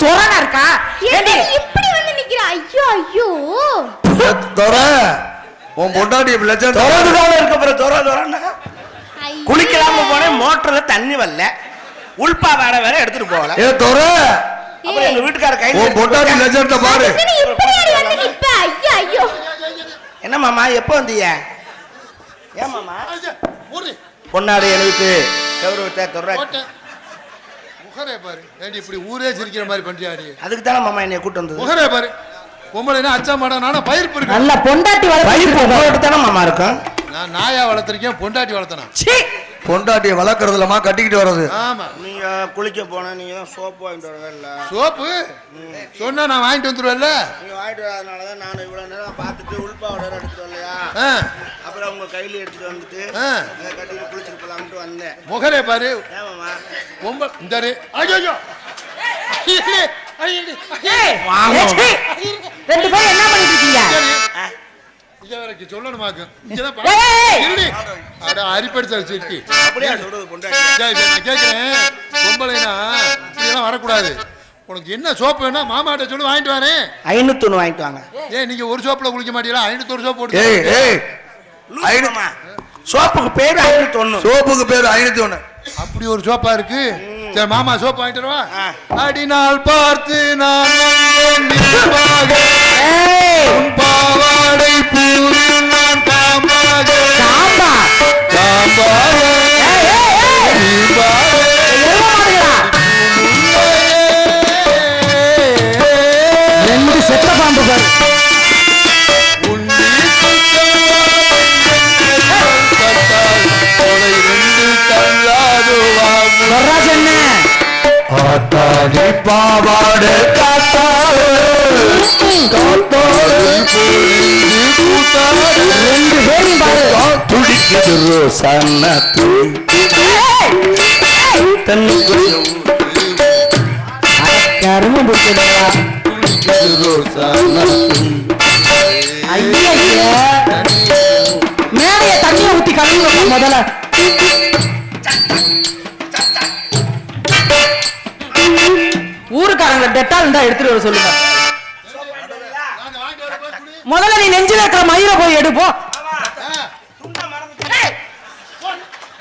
சொரணா இருக்கா? இப்படி வந்து நிக்கிற? ஐயோ ஐயோ தொர உன் பொண்டாட்டி லட்சம் தொரதுதான் இருக்க போற. தொரன்னா குளிக்கலாம போனேன், மோட்டர்ல தண்ணி வரல, உள்பா வேற எடுத்துட்டு போகல. ஏ தொர அப்புறம் எங்க வீட்டுக்கார கையில உன் பொண்டாட்டி லட்சத்தை பாரு. என்ன மாமா எப்ப வந்தீங்க? ஏன் மாமா பொன்னாடி எழுதிட்டு முகரே பாரு. ஏண்டி இப்படி ஊரே சிரிக்கிற மாதிரி பண்றியாடி? அதுக்கு தானே மாமா என்னைய கூட்டு வந்தது. முகரே பாரு. பொம்பளைனா அச்சா மாடா, நானும் பயிர்ப்பு இருக்கு. நல்ல பொண்டாட்டி வளர்த்து தானே மாமா இருக்கும். நான் நாயா வளர்த்திருக்கேன், பொண்டாட்டி வளர்த்தனா. பொண்டாட்டியை வளர்க்கறதுலமா கட்டிக்கிட்டு வர்றது. ஆமா. நீங்க குளிக்க போனா நீங்க தான் சோப்பு வாங்கிட்டு வரவே இல்ல. சோப்பு சொன்னா நான் வாங்கிட்டு வந்துருவேன்ல. நீங்க வாங்கிட்டு வரதுனாலதான் நான் இவ்வளவு நேரம் பார்த்துட்டு உள்பாவோட எடுத்துட்டு வரலையா, அப்புறம் உங்க கையில எடுத்துட்டு வந்துட்டு கட்டிட்டு குளிச்சுட்டு போலாம்னு வந்தேன். முகரே பாரு. ஏமாமா பொம்பளை இந்த ஐயோ ரெண்டு பேரும் என்ன பண்ணிட்டு இருக்கீங்க? சொல்லணுமாக்கு அரிப்படிச்சா சிரிக்கி. அப்படியே சொல்றது பொண்டாட்டி. நான் கேட்கிறேன், பொம்பளைனா இப்படியெல்லாம் வரக்கூடாது. உனக்கு என்ன சோப்பு வேணா மாமாட்ட சொல்லி வாங்கிட்டு வரேன். 501 வாங்கிட்டு வாங்க. ஏன் நீங்க ஒரு சோப்புல குளிக்க மாட்டீங்களா? 501 சோப்பு போட்டு. சோப்புக்கு பேரு 501. சோப்புக்கு பேரு 501. அப்படி ஒரு சோப்பா இருக்கு. சரி மாமா சோப்பு வாங்கிட்டு வருவா. அடிநாள் பார்த்து நான் பாவாடை பூரி நான் காம்பாக ரெண்டு செத்த பாம்பு பாரு. பாவாடை காத்தாடு ரெண்டு பேரும் பாரு. துடிக்குது சன்னத்து கரும்பு பிடிச்சதா? ஐயா மேலைய தண்ணியை ஊத்தி கழுவுங்க முதல்ல. ஊருக்காரங்க டெட்டால் இருந்தா எடுத்துட்டு வர சொல்லுங்க. முதல்ல நீ நெஞ்சில இருக்கிற மயிரை போய் எடுப்போம்.